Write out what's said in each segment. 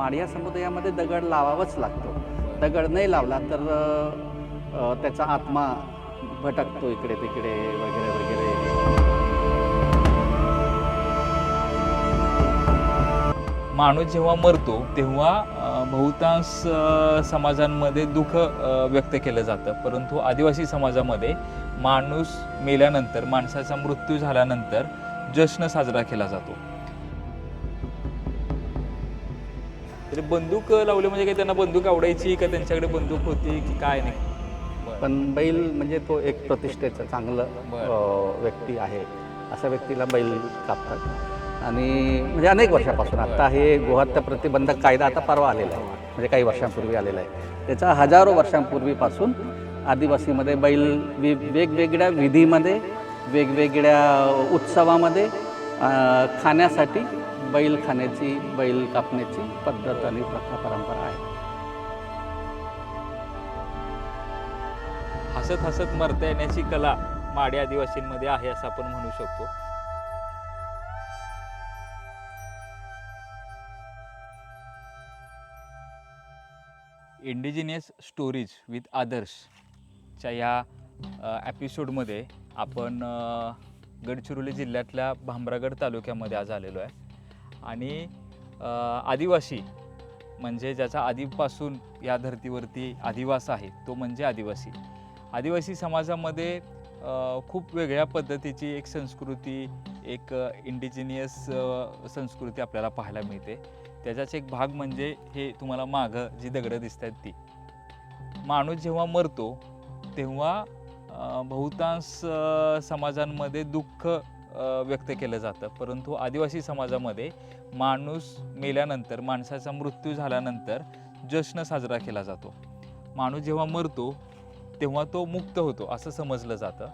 माडिया समुदायामध्ये दगड लावावाच लागतो. दगड नाही लावला तर त्याचा आत्मा भटकतो इकडे तिकडे वगैरे वगैरे. माणूस जेव्हा मरतो तेव्हा बहुतांश समाजांमध्ये दुःख व्यक्त केलं जातं, परंतु आदिवासी समाजामध्ये माणूस मेल्यानंतर, माणसाचा मृत्यू झाल्यानंतर जश्न साजरा केला जातो. तरी बंदूक लावले म्हणजे काही त्यांना बंदूक आवडायची का त्यांच्याकडे बंदूक होती की काय नाही? पण बैल म्हणजे तो एक प्रतिष्ठेचं चांगलं व्यक्ती आहे, अशा व्यक्तीला बैल कापतात. आणि म्हणजे अनेक वर्षापासून आता हे गोहत्या प्रतिबंधक कायदा आता परवा आलेला आहे, म्हणजे काही वर्षांपूर्वी आलेला आहे. त्याचा हजारो वर्षांपूर्वीपासून आदिवासीमध्ये बैल वेगवेगळ्या विधीमध्ये, वेगवेगळ्या उत्सवामध्ये खाण्यासाठी बैल खाण्याची, बैल कापण्याची पद्धत आणि प्रथा परंपरा आहे. हसत हसत मरता येण्याची कला माडी आदिवासींमध्ये आहे असं आपण म्हणू शकतो. इंडिजिनियस स्टोरीज विथ आदर्शच्या या एपिसोडमध्ये आपण गडचिरोली जिल्ह्यातल्या भामरागड तालुक्यामध्ये आज आलेलो आहे. आणि आदिवासी म्हणजे ज्याचा आधीपासून या धर्तीवरती अधिवास आहे तो म्हणजे आदिवासी. आदिवासी समाजामध्ये खूप वेगळ्या पद्धतीची एक संस्कृती, एक इंडिजिनियस संस्कृती आपल्याला पाहायला मिळते. त्याचाच एक भाग म्हणजे हे तुम्हाला मागं जी दगडं दिसत आहेत ती. माणूस जेव्हा मरतो तेव्हा बहुतांश समाजांमध्ये दुःख व्यक्त केलं जातं, परंतु आदिवासी समाजामध्ये माणूस मेल्यानंतर, माणसाचा मृत्यू झाल्यानंतर जश्न साजरा केला जातो. माणूस जेव्हा मरतो तेव्हा तो मुक्त होतो असं समजलं जातं.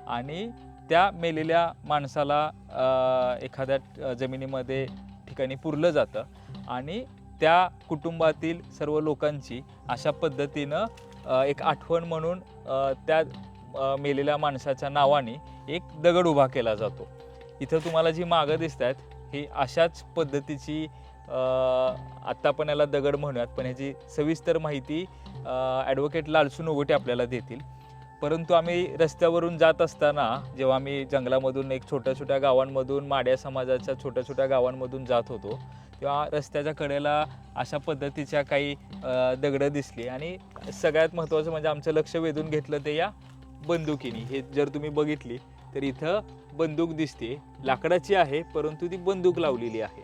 आणि त्या मेलेल्या माणसाला एखाद्या जमिनीमध्ये ठिकाणी पुरलं जातं आणि त्या कुटुंबातील सर्व लोकांची अशा पद्धतीनं एक आठवण म्हणून त्या मेलेल्या माणसाच्या नावाने एक दगड उभा केला जातो. इथं तुम्हाला जी मागं दिसत आहेत ही अशाच पद्धतीची, आत्ता आपण याला दगड म्हणूयात, पण ह्याची सविस्तर माहिती ॲडव्होकेट लालसू नोगोटे आपल्याला देतील. परंतु आम्ही रस्त्यावरून जात असताना, जेव्हा आम्ही जंगलामधून एक छोट्या छोट्या गावांमधून, माड्या समाजाच्या छोट्या छोट्या गावांमधून जात होतो, तेव्हा रस्त्याच्या कडेला अशा पद्धतीच्या काही दगडं दिसली. आणि सगळ्यात महत्त्वाचं म्हणजे आमचं लक्ष वेधून घेतलं ते या बंदुकीने. हे जर तुम्ही बघितली तर इथं बंदूक दिसते, लाकडाची आहे परंतु ती बंदूक लावलेली आहे.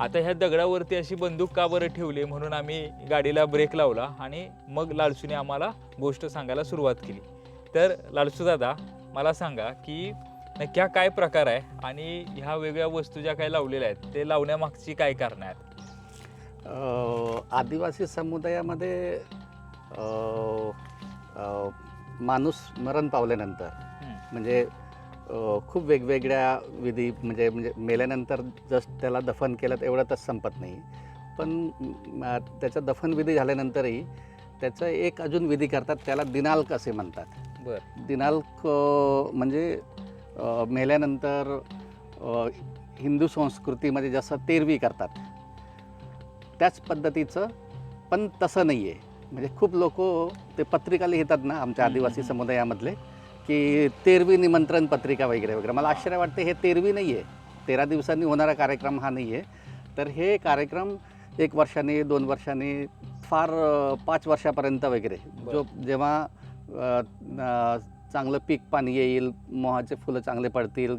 आता ह्या दगडावरती अशी बंदूक का बरं ठेवली म्हणून आम्ही गाडीला ब्रेक लावला आणि मग लालसूने आम्हाला गोष्ट सांगायला सुरुवात केली. तर लालसू दादा, मला सांगा की नक्की हा काय प्रकार आहे आणि ह्या वेगळ्या वस्तू ज्या काही लावलेल्या आहेत ते लावण्यामागची काय कारणं आहेत? आदिवासी समुदायामध्ये माणूस मरण पावल्यानंतर म्हणजे खूप वेगवेगळ्या विधी, म्हणजे मेल्यानंतर जस्ट त्याला दफन केलं एवढंच संपत नाही, पण त्याचं दफनविधी झाल्यानंतरही त्याचं एक अजून विधी करतात, त्याला दिनाल्क असे म्हणतात. बरं. दिनाल्क म्हणजे मेल्यानंतर हिंदू संस्कृतीमध्ये जसं तेरवी करतात त्याच पद्धतीचं, पण तसं नाही आहे. म्हणजे खूप लोक ते पत्रिका लिहितात ना आमच्या आदिवासी समुदायामधले, की तेरवी निमंत्रण पत्रिका वगैरे वगैरे. मला आश्चर्य वाटते, हे तेरवी नाही आहे, 13 दिवसांनी होणारा कार्यक्रम हा नाही आहे. तर हे कार्यक्रम 1 वर्षांनी, 2 वर्षांनी, फार 5 वर्षापर्यंत वगैरे, जेव्हा चांगलं पीक पाणी येईल, मोहाचे फुलं चांगले पडतील,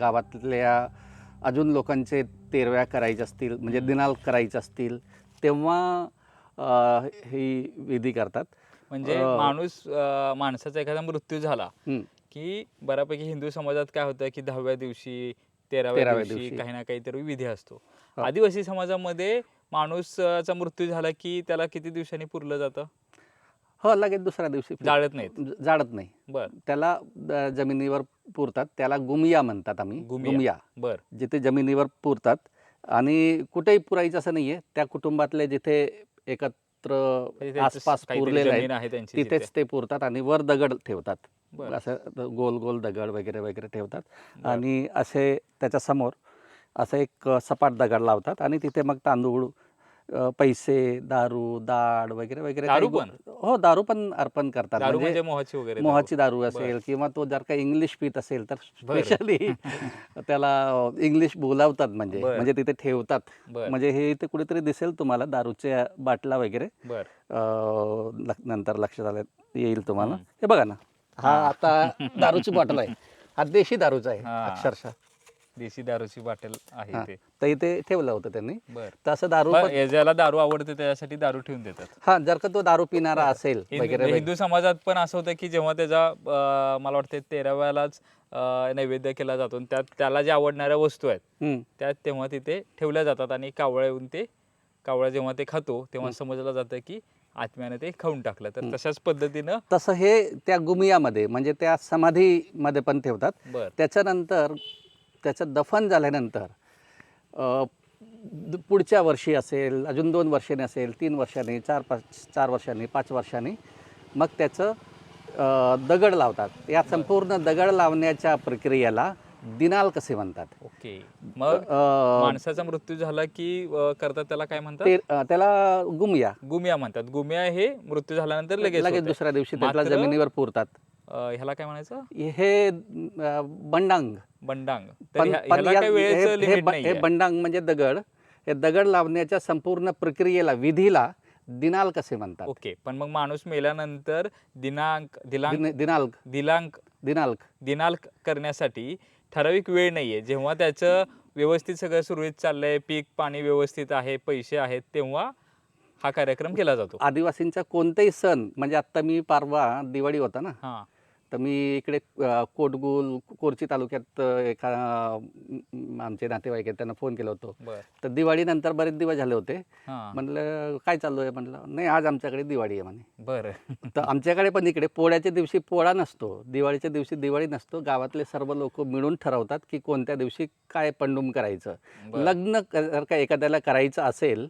गावातल्या अजून लोकांचे तेरव्या करायचे असतील, म्हणजे दिनाल्क करायचे असतील, तेव्हा ही विधी करतात. म्हणजे माणसाचा एखादा मृत्यू झाला की बऱ्यापैकी हिंदू समाजात काय होतं की 10व्या दिवशी, 13व्या दिवशी काही ना काहीतरी विधी असतो. आदिवासी समाजामध्ये माणूसचा मृत्यू झाला की त्याला किती दिवसांनी पुरलं जातं? हो, लगेच दुसऱ्या दिवशी. जाळत नाहीत? जाळत नाही. बरं. त्याला जमिनीवर पुरतात, त्याला गुमिया म्हणतात आम्ही. गुमिया. बरं. जिथे जमिनीवर पुरतात आणि कुठेही पुरायचं असं नाही आहे, त्या कुटुंबातले जिथे एकत्र आसपास पुरलेले आहेत तिथेच ते पुरतात आणि वर दगड ठेवतात. असं गोल गोल दगड वगैरे वगैरे ठेवतात आणि असे त्याच्यासमोर असं एक सपाट दगड लावतात आणि तिथे मग तांदूळ, पैसे, दारू, डाळ वगैरे वगैरे दारू काही पण? हो, दारू पण अर्पण करतात. दारू म्हणजे म्हणजे मोहाची वगैरे मोहाची दारू बरं. असेल किंवा तो जर का इंग्लिश पीत असेल तर बरं. स्पेशली त्याला इंग्लिश बोलावतात, म्हणजे बरं. म्हणजे तिथे ठेवतात. बरं. म्हणजे हे इथे कुठेतरी दिसेल तुम्हाला दारूच्या बाटला वगैरे. बरं. नंतर लक्षात आलं येईल तुम्हाला. हम्म. हे बघा ना, हा हा. आता दारूची बॉटल आहे. हा देशी दारूचा आहे हा. अक्षरशः. देशी दारूची बाटल आहे हा, ते. तर इथे ठेवलं होतं त्यांनी. बर. तर असं दारू मग पण, ज्याला दारू आवडते त्याच्यासाठी दारू ठेवून देतात. हा, जर का तो दारू पिणारा असेल वगैरे हिंदू समाजात पण असं होतं की जेव्हा त्याचा मला वाटतं 13व्यालाच नैवेद्य केला जातो आणि त्याला ज्या आवडणाऱ्या वस्तू आहेत हम्म. त्या तेव्हा तिथे ठेवल्या जातात आणि कावळा जेव्हा ते खातो तेव्हा समजलं जातं की आत्म्याने ते खाऊन टाकलं. तर तशाच पद्धतीनं तसं हे त्या गुमियामध्ये म्हणजे त्या समाधीमध्ये पण ठेवतात. बर. त्याच्यानंतर त्याचं दफन झाल्यानंतर पुढच्या वर्षी असेल, अजून 2 वर्षांनी असेल, 3 वर्षांनी, 4 वर्षांनी, 5 वर्षांनी मग त्याचं दगड लावतात. या संपूर्ण दगड लावण्याच्या प्रक्रियेला दिनाल कसे म्हणतात. ओके. मग माणसाचा मृत्यू झाला की करतात त्याला काय म्हणतात? ते त्याला गुमिया गुमिया म्हणतात. गुमिया हे मृत्यू झाल्यानंतर लगेच होतंय. दुसऱ्या दिवशी त्याला मात्र जमिनीवर पुरतात. ह्याला काय म्हणायचं? हे बंडांग. बंडांग. तर पण ह्याला काय वेळेचं लिमिट हे नाहीये. बंडांग म्हणजे दगड. हे दगड लावण्याच्या संपूर्ण प्रक्रियेला, विधीला दिनाल कसे म्हणतात. ओके. पण मग माणूस मेल्यानंतर दिनांक दिनाल्क दिनांक दिनाल्क दिनांक करण्यासाठी ठराविक वेळ नाहीये. जेव्हा त्याचं व्यवस्थित सगळं सुरळीत चाललंय, पीक पाणी व्यवस्थित आहे, पैसे आहेत, तेव्हा हा कार्यक्रम केला जातो. आदिवासींचा कोणताही सण, म्हणजे आत्ता मी परवा दिवाळी होता ना, हा. तर मी इकडे कोटगुल कोरची तालुक्यात एका आमचे नातेवाईक आहेत, त्यांना फोन केला होतो. बर. तर दिवाळीनंतर बरेच दिवस झाले होते. हा. म्हणलं काय चालू आहे, म्हणलं नाही आज आमच्याकडे दिवाळी आहे म्हणे. बरं. तर आमच्याकडे पण इकडे पोळ्याच्या दिवशी पोळा नसतो, दिवाळीच्या दिवशी दिवाळी नसतो. गावातले सर्व लोक मिळून ठरवतात की कोणत्या दिवशी काय पंडुम करायचं. बरं. लग्न जर का एखाद्याला करायचं असेल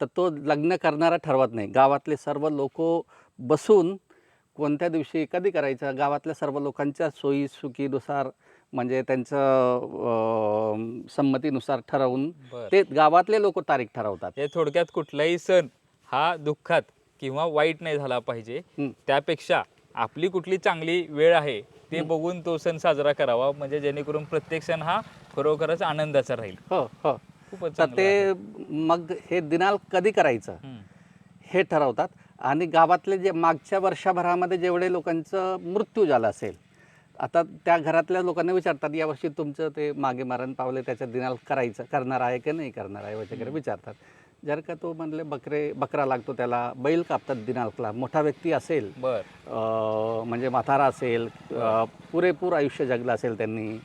तर तो लग्न करणारा ठरवत नाही. गावातले सर्व लोक बसून कोणत्या दिवशी कधी करायचं, गावातल्या सर्व लोकांच्या सोयीसुखीनुसार म्हणजे त्यांचं संमतीनुसार ठरवून बरं. ते गावातले लोक तारीख ठरवतात. हे थोडक्यात कुठलाही सण हा दुःखात किंवा वाईट नाही झाला पाहिजे. त्यापेक्षा आपली कुठली चांगली वेळ आहे ते बघून तो सण साजरा करावा, म्हणजे जेणेकरून प्रत्येक सण हा खरोखरच आनंदाचा राहील. हो हो. खूपच तर चांगलं ते आहे. मग हे दिनाल कधी करायचं हे ठरवतात. आणि गावातले जे मागच्या वर्षभरामध्ये जेवढे लोकांचं मृत्यू झाला असेल, आता त्या घरातल्या लोकांना विचारतात यावर्षी तुमचं ते मागे मरण पावले त्याचं दिनाल करणार आहे की नाही करणार आहे वगैरे विचारतात. जर का तो म्हणले बकरा लागतो त्याला, बैल कापतात दिनालकला. मोठा व्यक्ती असेल, बर. म्हणजे म्हातारा असेल, पुरेपूर आयुष्य जगलं असेल त्यांनी,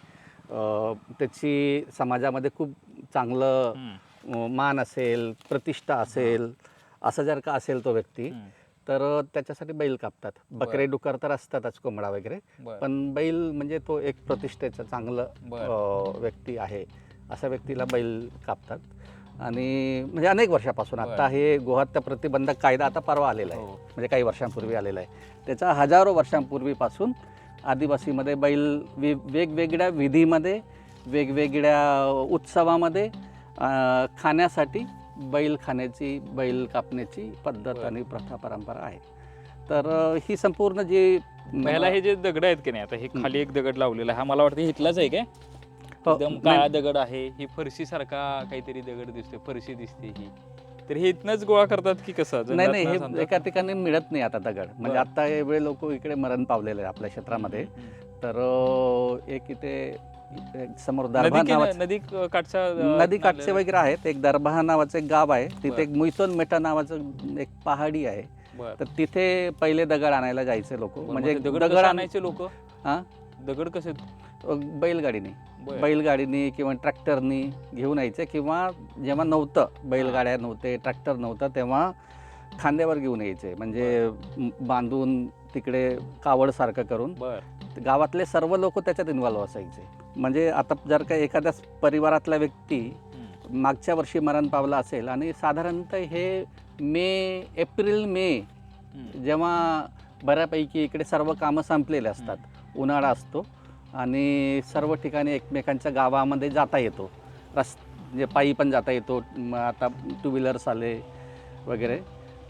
त्याची समाजामध्ये खूप चांगलं मान असेल, प्रतिष्ठा असेल, असं जर का असेल तो व्यक्ती, तर त्याच्यासाठी बैल कापतात. बकरे डुकर तर असतातच, कोंबडा वगैरे, पण बैल म्हणजे तो एक प्रतिष्ठेचं चांगलं व्यक्ती आहे, अशा व्यक्तीला बैल कापतात. आणि म्हणजे अनेक वर्षापासून आता हे गोहत्या प्रतिबंधक कायदा आता परवा आलेला आहे, म्हणजे काही वर्षांपूर्वी आलेला आहे. त्याचा हजारो वर्षांपूर्वीपासून आदिवासीमध्ये बैल वेगवेगळ्या विधीमध्ये, वेगवेगळ्या उत्सवामध्ये खाण्यासाठी बैल कापण्याची पद्धत आणि प्रथा परंपरा आहे. तर ही संपूर्ण जी ह्याला हे जे दगड आहेत की नाही, आता हे खाली एक दगड लावलेला आहे, हा मला वाटतं इथलाच आहे काय? एकदम काळा दगड आहे. ही फरशी सारखा काहीतरी दगड दिसतोय, फरशी दिसते ही. तर हे इथनच गोळा करतात की कसं? नाही, हे एका ठिकाणी मिळत नाही आता दगड. म्हणजे आता एवढे लोक इकडे मरण पावलेले आहे आपल्या क्षेत्रामध्ये. तर एक इथे समोर दरभा नावाचं नदी काठचे वगैरे आहेत. एक दरभा नावाचं एक गाव आहे, तिथे एक मुईतोन मेटा नावाचं एक पहाडी आहे. तर तिथे पहिले दगड आणायला जायचे लोक. म्हणजे दगड आणायचे लोक. हा, दगड कसे? बैलगाडीने किंवा ट्रॅक्टरनी घेऊन यायचे, किंवा जेव्हा नव्हतं, बैलगाड्या नव्हते, ट्रॅक्टर नव्हतं, तेव्हा खांद्यावर घेऊन यायचे. म्हणजे बांधून तिकडे कावडसारखं करून गावातले सर्व लोक त्याच्यात इन्व्हॉल्व्ह असायचे. म्हणजे आता जर का एखाद्या परिवारातला व्यक्ती मागच्या वर्षी मरण पावला असेल आणि साधारणतः हे एप्रिल मे जेव्हा बऱ्यापैकी इकडे सर्व कामं संपलेले असतात, उन्हाळा असतो आणि सर्व ठिकाणी एकमेकांच्या गावामध्ये जाता येतो, म्हणजे पायी पण जाता येतो. मग आता टू व्हीलर्स आले वगैरे,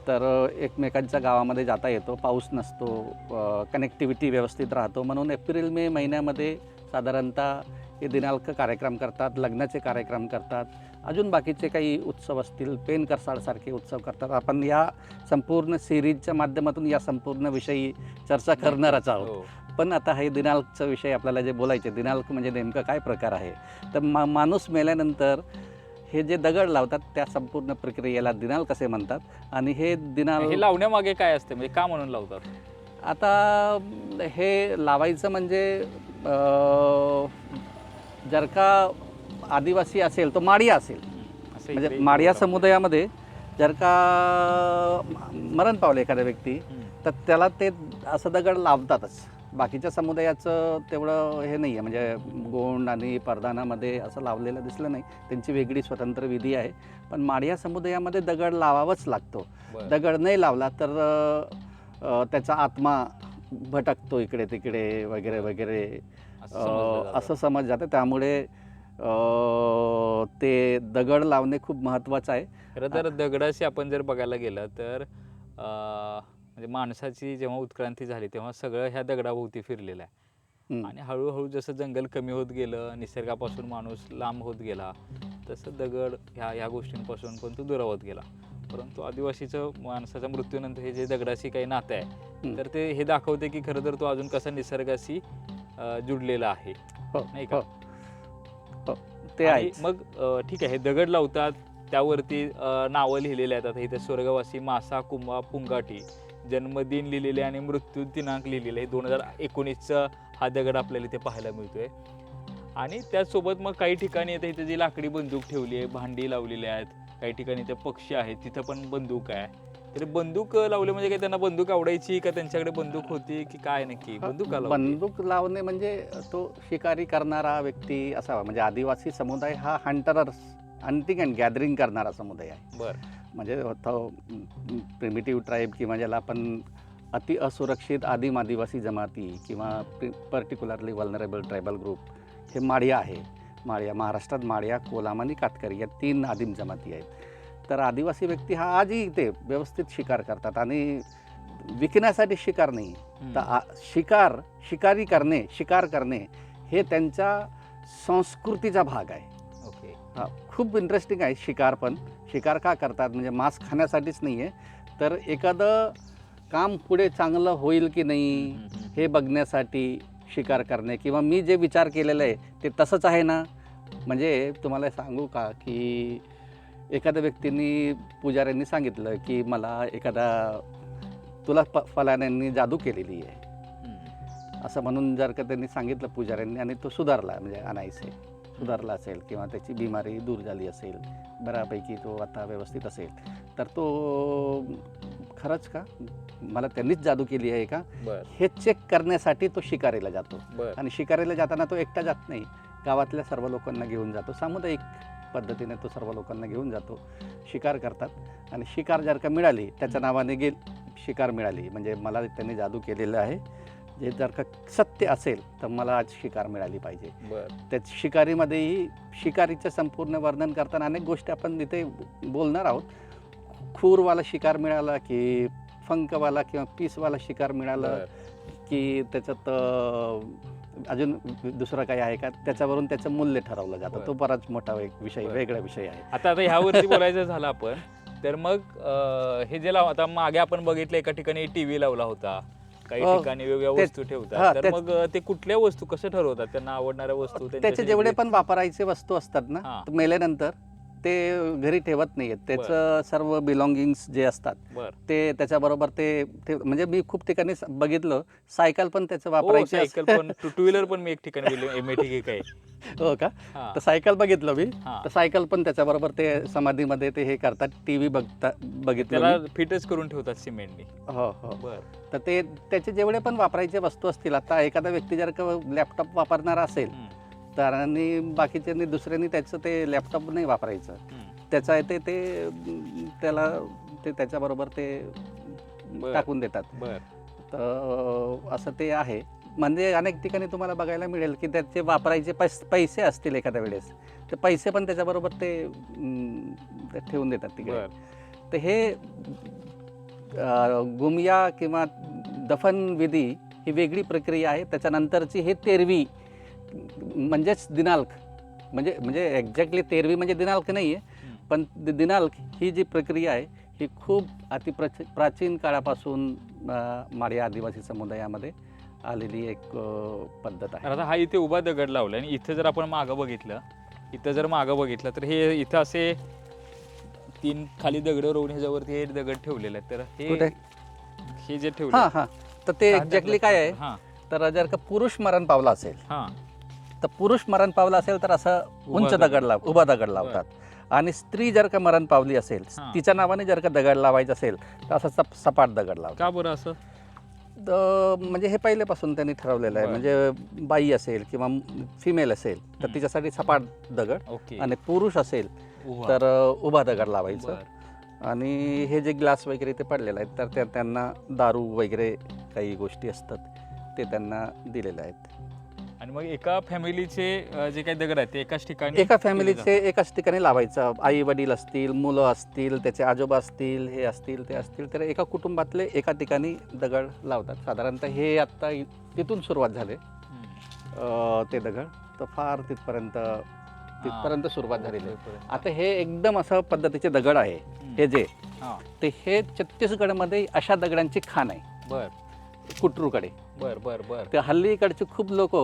तर एकमेकांच्या गावामध्ये जाता येतो, पाऊस नसतो, कनेक्टिव्हिटी व्यवस्थित राहतो. म्हणून एप्रिल मे महिन्यामध्ये साधारणतः हे दिनाल्क कार्यक्रम करतात, लग्नाचे कार्यक्रम करतात, अजून बाकीचे काही उत्सव असतील, पेन करसाळसारखे उत्सव करतात. आपण या संपूर्ण सिरीजच्या माध्यमातून या संपूर्ण विषयी चर्चा करणारच आहोत. हो. पण आता हे दिनांकचा विषय आपल्याला जे बोलायचे, दिनांक म्हणजे नेमकं काय प्रकार आहे, तर माणूस मेल्यानंतर हे जे दगड लावतात त्या संपूर्ण प्रक्रियेला दिनांक कसे म्हणतात. आणि हे दिनांक हे लावण्यामागे काय असते, म्हणजे का म्हणून लावतात? आता हे लावायचं म्हणजे जर का आदिवासी असेल तो माडिया असेल, असं म्हणजे इकडे माडिया होतं. समुदायामध्ये जर का मरण पावले एखादा व्यक्ती, तर त्याला ते असं दगड लावतातच. बाकीच्या समुदायाचं तेवढं हे नाही आहे, म्हणजे गोंड आणि परदानामध्ये असं लावलेलं दिसलं नाही. त्यांची वेगळी स्वतंत्र विधी आहे. पण माडिया समुदायामध्ये दगड लावावाच लागतो. बरं. दगड नाही लावला तर त्याचा आत्मा भटकतो इकडे तिकडे वगैरे वगैरे, असं समजलं जातं. असं समज जातं. त्यामुळे ते दगड लावणे खूप महत्त्वाचं आहे. खरं तर दगडाशी आपण जर बघायला गेलं तर म्हणजे माणसाची जेव्हा उत्क्रांती झाली तेव्हा सगळं ह्या दगडाभोवती फिरलेलं आहे. आणि हळूहळू जसं जंगल कमी होत गेलं, निसर्गापासून माणूस लांब होत गेला, तसं दगड ह्या गोष्टींपासून पण तो दुरावत गेला. परंतु आदिवासीचं माणसाच्या मृत्यूनंतर हे जे दगडाशी काही नातं आहे, तर ते हे दाखवते की खरं तर तो अजून कसा निसर्गाशी जुडलेला आहे, हो, नाही का? हो, ते आणि आहे. मग ठीक आहे, हे दगड लावतात, त्यावरती नावं लिहिलेली आहेत. आता इथे स्वर्गवासी मासा कुंभा पुंगाटी जन्मदिन लिहिलेले आणि मृत्यू दिनांक लिहिलेले आहे. 2019चा हा दगड आपल्याला इथे पाहायला मिळतोय. आणि त्याचसोबत मग काही ठिकाणी आता इथे जी लाकडी बंदूक ठेवली आहे, भांडी लावलेली आहेत, काही ठिकाणी ते पक्षी आहेत, तिथं पण बंदूक आहे. तर बंदूक लावले म्हणजे काय, त्यांना बंदूक आवडायची का त्यांच्याकडे बंदूक होती की काय नक्की? बंदूक का लावली? बंदूक लावणे म्हणजे तो शिकारी करणारा व्यक्ती असावा. म्हणजे आदिवासी समुदाय हा हंटिंग अँड गॅदरिंग करणारा समुदाय आहे. बरं. म्हणजे तो प्रिमिटिव्ह ट्राईब किंवा ज्याला आपण अति असुरक्षित आदिम आदिवासी जमाती किंवा पर्टिक्युलरली वल्नरेबल ट्रायबल ग्रुप, हे माडिया आहे. माडिया महाराष्ट्रात माडिया, कोलाम आणि कातकरी या 3 आदिम जमाती आहेत. तर आदिवासी व्यक्ती हा आजही इथे व्यवस्थित शिकार करतात आणि विकण्यासाठी शिकार नाही, तर शिकार करणे हे त्यांच्या संस्कृतीचा भाग आहे. ओके. खूप इंटरेस्टिंग आहे. शिकार का करतात म्हणजे मांस खाण्यासाठीच नाही आहे, तर एखादं काम पुढे चांगलं होईल की नाही हे बघण्यासाठी शिकार करणे, किंवा मी जे विचार केलेलं आहे ते तसंच आहे ना. म्हणजे तुम्हाला सांगू का की एखाद्या व्यक्तींनी, पुजाऱ्यांनी सांगितलं की मला तुला फलाण्यांनी जादू केलेली आहे असं म्हणून जर का त्यांनी सांगितलं पुजाऱ्यांनी, आणि तो सुधारला, म्हणजे सुधारला असेल किंवा त्याची बिमारी दूर झाली असेल, बऱ्यापैकी तो आता व्यवस्थित असेल, तर तो खरंच का मला त्यांनीच जादू केली आहे का हे चेक करण्यासाठी तो शिकारीला जातो. आणि शिकारीला जाताना तो एकटा जात नाही, गावातल्या सर्व लोकांना घेऊन जातो. सामुदायिक पद्धतीने तो सर्व लोकांना घेऊन जातो. शिकार करतात आणि शिकार जर का मिळाली, त्याच्या नावाने शिकार मिळाली म्हणजे मला त्यांनी जादू केलेलं आहे, जे जर का सत्य असेल तर मला आज शिकार मिळाली पाहिजे. त्या शिकारीमध्येही शिकारीचं संपूर्ण वर्णन करताना अनेक गोष्टी आपण इथे बोलणार आहोत. खूरवाला शिकार मिळाला की फंकवाला किंवा पीसवाला शिकार मिळाला की त्याच्यात अजून दुसरं काही आहे का, त्याच्यावरून त्याचं मूल्य ठरवलं जातं. तो बराच मोठा एक विषय, वेगळा विषय आहे. आता ह्यावरती बोलायचं झालं आपण, तर मग हे जे आता मागे आपण बघितलं एका ठिकाणी टीव्ही लावला होता, काही ठिकाणी वेगवेगळ्या वस्तू ठेवतात, तर मग ते कुठल्या वस्तू कसं ठरवतात, त्यांना आवडणाऱ्या वस्तू? त्याचे जेवढे पण वापरायचे वस्तू असतात ना, मेल्यानंतर ते घरी ठेवत नाहीयेत. त्याचं सर्व बिलॉंगिंग्स जे असतात ते त्याच्याबरोबर ते म्हणजे मी खूप ठिकाणी बघितलं, सायकल पण त्याचं वापरायची, सायकल पण, टू व्हीलर पण मी एक ठिकाणी काय हो का, तर सायकल बघितलं मी, तर सायकल पण त्याच्याबरोबर ते समाधीमध्ये ते हे करतात. टीव्ही बघितलं, त्याला फिटच करून ठेवतात सिमेंटने. हो हो. तर ते त्याचे जेवढे पण वापरायचे वस्तू असतील, आता एखादा व्यक्ती जर का लॅपटॉप वापरणारा असेल तर, आणि बाकीच्यांनी दुसऱ्यांनी त्याचं ते लॅपटॉप नाही वापरायचं, त्याचं आहे ते त्याला ते त्याच्याबरोबर ते टाकून देतात. तर असं ते आहे. म्हणजे अनेक ठिकाणी तुम्हाला बघायला मिळेल की त्याचे वापरायचे पैसे असतील एखाद्या वेळेस, ते पैसे पण त्याच्याबरोबर ते ते ठेवून देतात तिकडे. बर तर हे गुमिया किंवा दफन विधी ही वेगळी प्रक्रिया आहे. त्याच्यानंतरची हे तेरवी म्हणजेच दिनाल्क, म्हणजे म्हणजे एक्झॅक्टली तेरवी म्हणजे दिनाल्क नाही आहे, पण दिनाल्क ही जी प्रक्रिया आहे ही खूप प्राचीन काळापासून माळी आदिवासी समुदायामध्ये आलेली एक पद्धत तर आहे. आता हा इथे उभा दगड लावला आणि इथे जर आपण मागं बघितलं, इथं जर मागं बघितलं तर हे इथं असे 3 खाली दगड रोवून ह्याच्यावरती हे दगड ठेवलेले आहेत. तर कुठे? हे जे ठेवले हां हां, तर ते एक्झॅक्टली काय आहे, हां तर जर का पुरुष मरण पावला असेल हां तर पुरुष मरण पावला असेल तर असं उंच दगड उभा दगड लावतात. आणि स्त्री जर का मरण पावली असेल, हां. तिच्या नावाने जर का दगड लावायचा असेल तर असं सपाट दगड लावतात. का बरं असं? म्हणजे हे पहिल्यापासून त्यांनी ठरवलेलं आहे. बरं. म्हणजे बाई असेल किंवा फिमेल असेल तर हं. तिच्यासाठी सपाट दगड, ओके आणि पुरुष असेल उभा. तर उभा दगड लावायचं. बरं. आणि हे जे ग्लास वगैरे ते पडलेले आहेत तर त्यांना दारू वगैरे काही गोष्टी असतात ते त्यांना दिलेले आहेत. आणि मग एका फॅमिलीचे जे काही दगड आहेत ते एकाच ठिकाणी एका केले फॅमिलीचे एकाच ठिकाणी लावायचं. आई वडील असतील, मुलं असतील, त्याचे आजोबा असतील, हे असतील, ते असतील, तर एका कुटुंबातले एका ठिकाणी दगड लावतात. साधारणतः हे आत्ता तिथून सुरुवात झाले जातात. हं. ते दगड, तर फार तिथपर्यंत सुरुवात झालेली आहे. तिथपर्यंत. आता हे एकदम असं पद्धतीचे दगड आहे हे जे, हां. ते हे छत्तीसगडमध्ये अशा दगडांची खाण आहे, बर कुटरूकडे. बर बर बर ते हल्ली इकडचे खूप लोक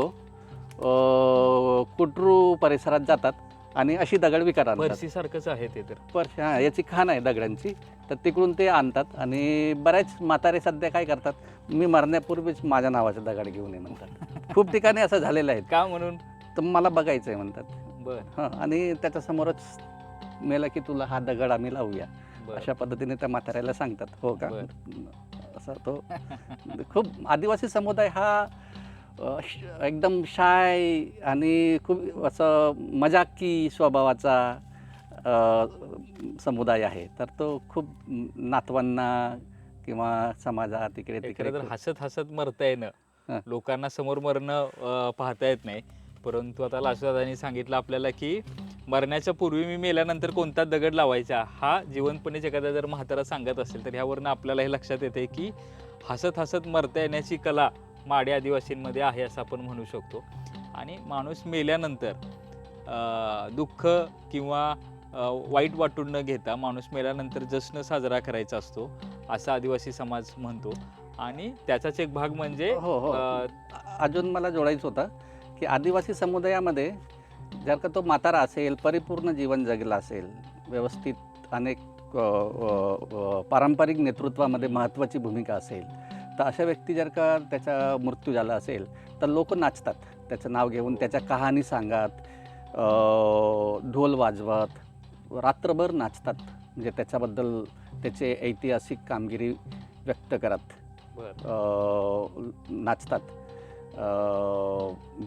कुटरू परिसरात जातात आणि अशी दगड विकत आणतात. परसी सारखंच आहे ते तर. हां, याची खाण आहे दगडांची, तर तिकडून ते आणतात. आणि बऱ्याच म्हातारे सध्या काय करतात, मी मरण्यापूर्वीच माझ्या नावाचा दगड घेऊन ये म्हणतात. खूप ठिकाणी असं झालेलं आहे. का म्हणून? तर मला बघायचं आहे म्हणतात. बर हां, आणि त्याच्यासमोरच मेला की तुला हा दगड आम्ही लावूया, बर अशा पद्धतीने त्या म्हाताऱ्याला सांगतात. हो का? बर. असा तो खूप आदिवासी समुदाय हा एकदम शाय आणि खूप असं मजाकी स्वभावाचा समुदाय आहे. तर तो खूप नातवांना किंवा समाजात इकडे एखादं तिकडे तर हसत हसत मरता येणं, हां. लोकांना समोर मरणं पाहता येत नाही. परंतु आता लासूदादांनी सांगितलं आपल्याला की मरण्याच्या पूर्वी मी मेल्यानंतर कोणता दगड लावायचा, हा जिवंतपणेच एखादा जर म्हातारा सांगत असेल तर ह्यावरनं आपल्याला हे लक्षात येते की हसत हसत मरता येण्याची कला माडी आदिवासींमध्ये आहे असं आपण म्हणू शकतो. आणि माणूस मेल्यानंतर दुःख किंवा वाईट वाटून न घेता माणूस मेल्यानंतर जश्न साजरा करायचा असतो असा आदिवासी समाज म्हणतो. आणि त्याचाच एक भाग म्हणजे हो हो अजून मला जोडायचं होतं की आदिवासी समुदायामध्ये जर का तो म्हातारा असेल, परिपूर्ण जीवन जगला असेल, व्यवस्थित अनेक पारंपरिक नेतृत्वामध्ये महत्त्वाची भूमिका असेल, तर अशा व्यक्ती जर का त्याचा मृत्यू झाला असेल तर लोक नाचतात त्याचं नाव घेऊन, त्याच्या कहाणी सांगत, ढोल वाजवत रात्रभर नाचतात. म्हणजे त्याच्याबद्दल त्याचे ऐतिहासिक कामगिरी व्यक्त करत नाचतात,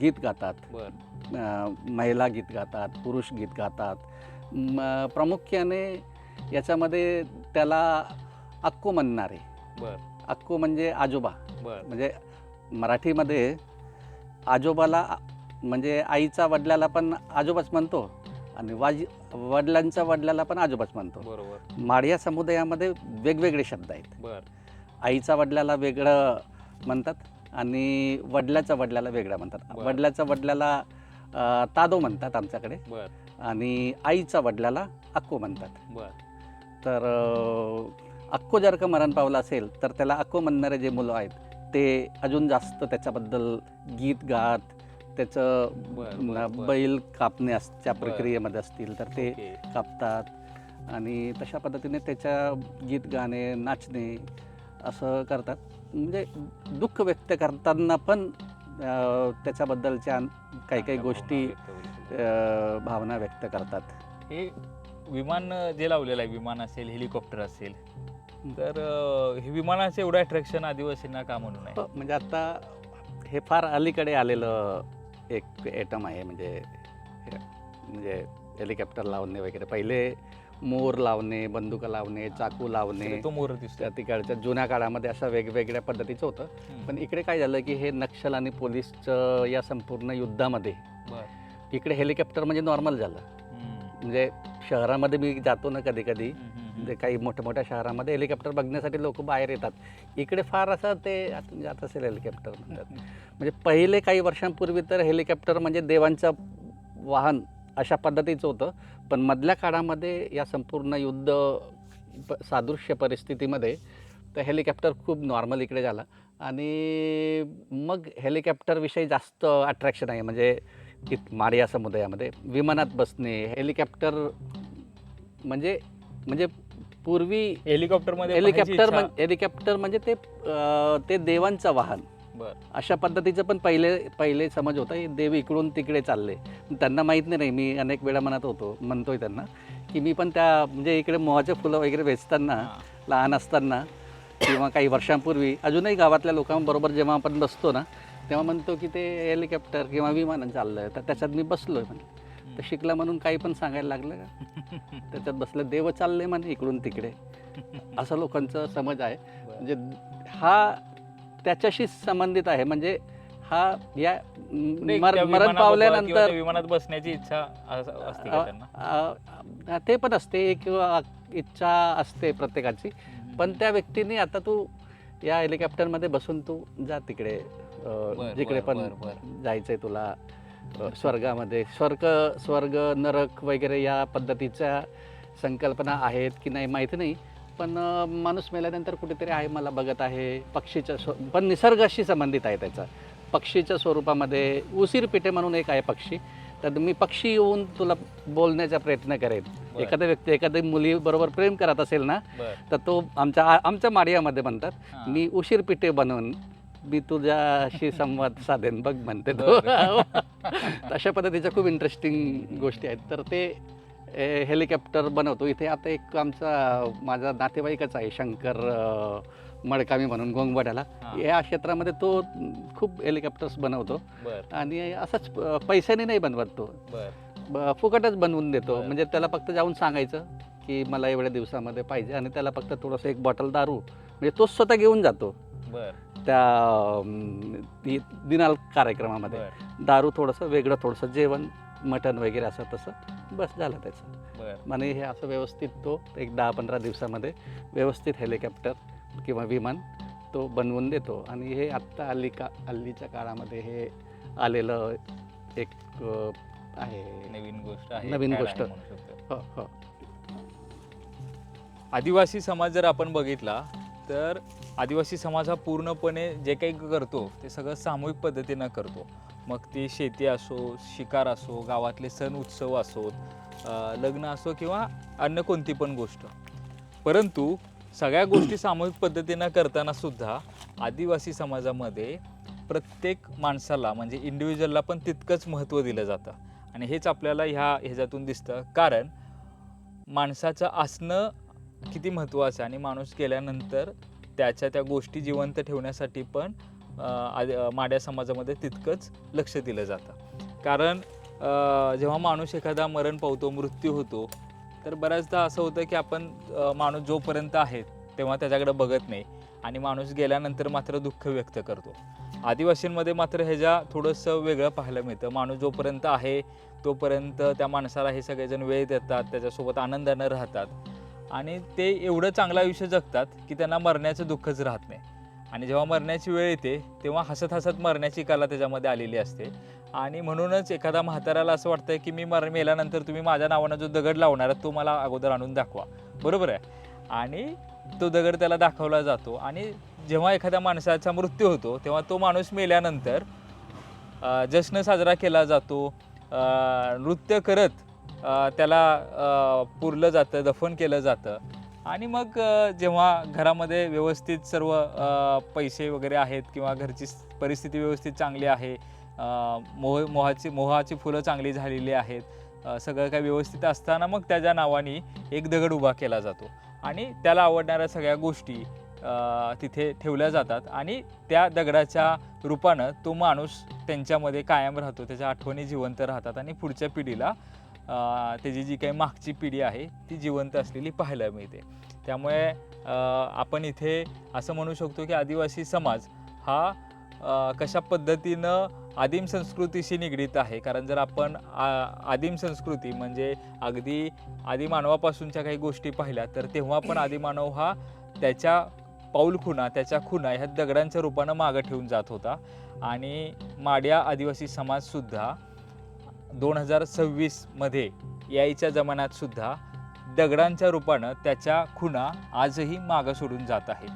गीत गातात. महिला गीत गातात, पुरुष गीत गातात. प्रामुख्याने याच्यामध्ये त्याला अक्को म्हणणारे, अक्को म्हणजे आजोबा, म्हणजे मराठीमध्ये आजोबाला म्हणजे आईचा वडिलाला पण आजोबाच म्हणतो आणि वडिलांच्या वडिलाला पण आजोबाच म्हणतो. बरोबर. माडिया समुदायामध्ये वेगवेगळे शब्द आहेत. आईचा वडिलाला वेगळं म्हणतात आणि वडिलाच्या वडिलाला वेगळं म्हणतात. वडिलाच्या वडिलाला तादो म्हणतात आमच्याकडे, आणि आईच्या वडिलाला अक्को म्हणतात. तर अक्को जर का मरण पावला असेल तर त्याला अक्को म्हणणारे जे मुलं आहेत ते अजून जास्त त्याच्याबद्दल गीत गात, त्याचं बैल कापण्याच्या प्रक्रियेमध्ये असतील तर ते कापतात. आणि तशा पद्धतीने त्याच्या गीत गाणे, नाचणे असं करतात. म्हणजे दुःख व्यक्त करताना पण त्याच्याबद्दलच्या काही काही गोष्टी, भावना व्यक्त करतात. हे विमान जे लावलेलं आहे, विमान असेल, हेलिकॉप्टर असेल, तर हे विमानाचं एवढं अट्रॅक्शन आदिवासींना का म्हणून आहे? म्हणजे आता हे फार अलीकडे आलेलं एक ॲटम आहे. म्हणजे हेलिकॉप्टर लावणे वगैरे. पहिले मोर लावणे, बंदुका लावणे, चाकू लावणे, तो मोर दिसतो. त्या तिकडच्या जुन्या काळामध्ये अशा वेगवेगळ्या पद्धतीचं होतं. पण इकडे काय झालं की हे नक्षल आणि पोलीसचं या संपूर्ण युद्धामध्ये इकडे हेलिकॉप्टर म्हणजे नॉर्मल झालं. म्हणजे शहरामध्ये मी जातो ना कधी कधी, म्हणजे काही मोठ्या मोठ्या शहरामध्ये हेलिकॉप्टर बघण्यासाठी लोक बाहेर येतात. इकडे फार असं ते जात असेल हेलिकॉप्टर म्हणतात. म्हणजे पहिले काही वर्षांपूर्वी तर हेलिकॉप्टर म्हणजे देवांचं वाहन अशा पद्धतीचं होतं. पण मधल्या काळामध्ये या संपूर्ण युद्ध सादृश्य परिस्थितीमध्ये तर हेलिकॉप्टर खूप नॉर्मल इकडे झाला. आणि मग हेलिकॉप्टरविषयी जास्त अट्रॅक्शन आहे. म्हणजे माडिया समुदायामध्ये विमानात बसणे, हेलिकॉप्टर म्हणजे म्हणजे पूर्वी हेलिकॉप्टर म्हणजे ते देवांचं वाहन अशा पद्धतीचं पण पहिले समज होता. हे देव इकडून तिकडे चालले, त्यांना माहीत नाही. मी अनेक वेळा म्हणतोय त्यांना की मी पण त्या म्हणजे इकडे मोहाचे फुलं वगैरे वेचताना लहान असताना किंवा काही वर्षांपूर्वी अजूनही गावातल्या लोकांबरोबर जेव्हा आपण बसतो ना तेव्हा म्हणतो की ते हेलिकॉप्टर किंवा विमान चाललं आहे, तर त्याच्यात मी बसलो आहे म्हणे. तर शिकला म्हणून काही पण सांगायला लागलं का, त्याच्यात बसलं देव चालले म्हणे इकडून तिकडे, असं लोकांचं समज आहे. म्हणजे हा त्याच्याशी संबंधित आहे. म्हणजे हा या मरण पावल्यानंतर विमानात बसण्याची इच्छा असते का त्यांना? ते पण असते किंवा इच्छा असते प्रत्येकाची. पण त्या व्यक्तीने आता तू या हेलिकॉप्टरमध्ये बसून तू जा तिकडे, जिकडे पण जायचंय तुला, स्वर्गामध्ये स्वर्ग नरक वगैरे या पद्धतीच्या संकल्पना आहेत की नाही माहिती नाही. पण माणूस मेल्यानंतर कुठेतरी आहे, मला बघत आहे. पक्षीच्या पण निसर्गाशी संबंधित आहे त्याचा. पक्षीच्या स्वरूपामध्ये उसीर पिटे म्हणून एक आहे पक्षी, तर मी पक्षी येऊन तुला बोलण्याचा प्रयत्न करेन. एखाद्या व्यक्ती एखाद्या मुलीबरोबर प्रेम करत असेल ना तर तो आमच्या माडियामध्ये म्हणतात मी उशीर पिटे बनवून मी तुझ्याशी संवाद साधेन बघ म्हणते तो. अशा पद्धतीच्या खूप इंटरेस्टिंग गोष्टी आहेत. तर ते हेलिकॉप्टर बनवतो इथे. आता माझा नातेवाईकच आहे शंकर मडकामी म्हणून गोंगवाड्याला, या क्षेत्रामध्ये तो खूप हेलिकॉप्टर्स बनवतो. आणि असंच पैशाने नाही बनवत तो, फुकटच बनवून देतो. म्हणजे त्याला फक्त जाऊन सांगायचं की मला एवढ्या दिवसामध्ये पाहिजे, आणि त्याला फक्त थोडंसं एक बॉटल दारू म्हणजे तोच स्वतः घेऊन जातो त्या दिनाल कार्यक्रमामध्ये. दारू, थोडंसं वेगळं, थोडंसं जेवण, मटण वगैरे असं तसं, बस झालं त्याचं. आणि हे असं व्यवस्थित तो एक 10-15 दिवसामध्ये व्यवस्थित हेलिकॉप्टर किंवा विमान तो बनवून देतो. आणि हे आत्ता हल्लीच्या काळामध्ये हे आलेलं एक आहे, नवीन गोष्ट. हो हो. आदिवासी समाज जर आपण बघितला तर आदिवासी समाज हा पूर्णपणे जे काही करतो ते सगळं सामूहिक पद्धतीनं करतो. मग ती शेती असो, शिकार असो, गावातले सण उत्सव असोत, लग्न असो किंवा अन्य कोणती पण गोष्ट. परंतु सगळ्या गोष्टी सामूहिक पद्धतीनं करताना सुद्धा आदिवासी समाजामध्ये प्रत्येक माणसाला म्हणजे इंडिव्हिज्युअलला पण तितकंच महत्त्व दिलं जातं. आणि हेच आपल्याला ह्याच्यातून दिसतं. कारण माणसाचं असणं किती महत्त्वाचं आहे आणि माणूस गेल्यानंतर त्या गोष्टी जिवंत ठेवण्यासाठी पण माड्या समाजामध्ये तितकंच लक्ष दिलं जातं. कारण जेव्हा माणूस एखादा मरण पावतो, मृत्यू होतो, तर बऱ्याचदा असं होतं की आपण माणूस जोपर्यंत आहे तेव्हा त्याच्याकडे बघत नाही आणि माणूस गेल्यानंतर मात्र दुःख व्यक्त करतो. आदिवासींमध्ये मात्र ह्याच्या थोडंसं वेगळं पाहायला मिळतं. माणूस जोपर्यंत आहे तोपर्यंत त्या माणसाला हे सगळेजण वेळ देतात, त्याच्यासोबत आनंदानं राहतात आणि ते एवढं चांगलं आयुष्य जगतात की त्यांना मरण्याचं दुःखच राहत नाही. आणि जेव्हा मरण्याची वेळ येते तेव्हा हसत हसत मरण्याची कला त्याच्यामध्ये आलेली असते. आणि म्हणूनच एखादा म्हाताऱ्याला असं वाटतं की मी मेल्यानंतर तुम्ही माझ्या नावानं जो दगड लावणार तो मला अगोदर आणून दाखवा, बरोबर आहे. आणि तो दगड त्याला दाखवला जातो. आणि जेव्हा एखाद्या माणसाचा मृत्यू होतो तेव्हा तो माणूस मेल्यानंतर जश्न साजरा केला जातो. नृत्य करत त्याला पुरलं जातं, दफन केलं जातं. आणि मग जेव्हा घरामध्ये व्यवस्थित सर्व पैसे वगैरे आहेत किंवा घरची परिस्थिती व्यवस्थित चांगली आहे, मोहाची फुलं चांगली झालेली आहेत, सगळं काही व्यवस्थित असताना मग त्याच्या नावाने एक दगड उभा केला जातो आणि त्याला आवडणाऱ्या सगळ्या गोष्टी तिथे ठेवल्या जातात. आणि त्या दगडाच्या रूपानं तो माणूस त्यांच्यामध्ये कायम राहतो, त्याच्या आठवणी जिवंत राहतात आणि पुढच्या पिढीला त्याची जी काही मागची पिढी आहे ती जिवंत असलेली पाहायला मिळते. त्यामुळे आपण इथे असं म्हणू शकतो की आदिवासी समाज हा कशा पद्धतीनं आदिम संस्कृतीशी निगडीत आहे. कारण जर आपण आदिम संस्कृती म्हणजे अगदी आदिमानवापासूनच्या काही गोष्टी पाहिल्या तर तेव्हा पण आदिमानव हा त्याच्या पाऊलखुणा, त्याच्या खुणा ह्या दगडांच्या रूपानं मागं ठेवून जात होता. आणि माडिया आदिवासी समाजसुद्धा 2026 मध्ये यायच्या जमान्यात सुद्धा दगडांच्या रूपानं त्याच्या खुणा आजही मागं सोडून जात आहे.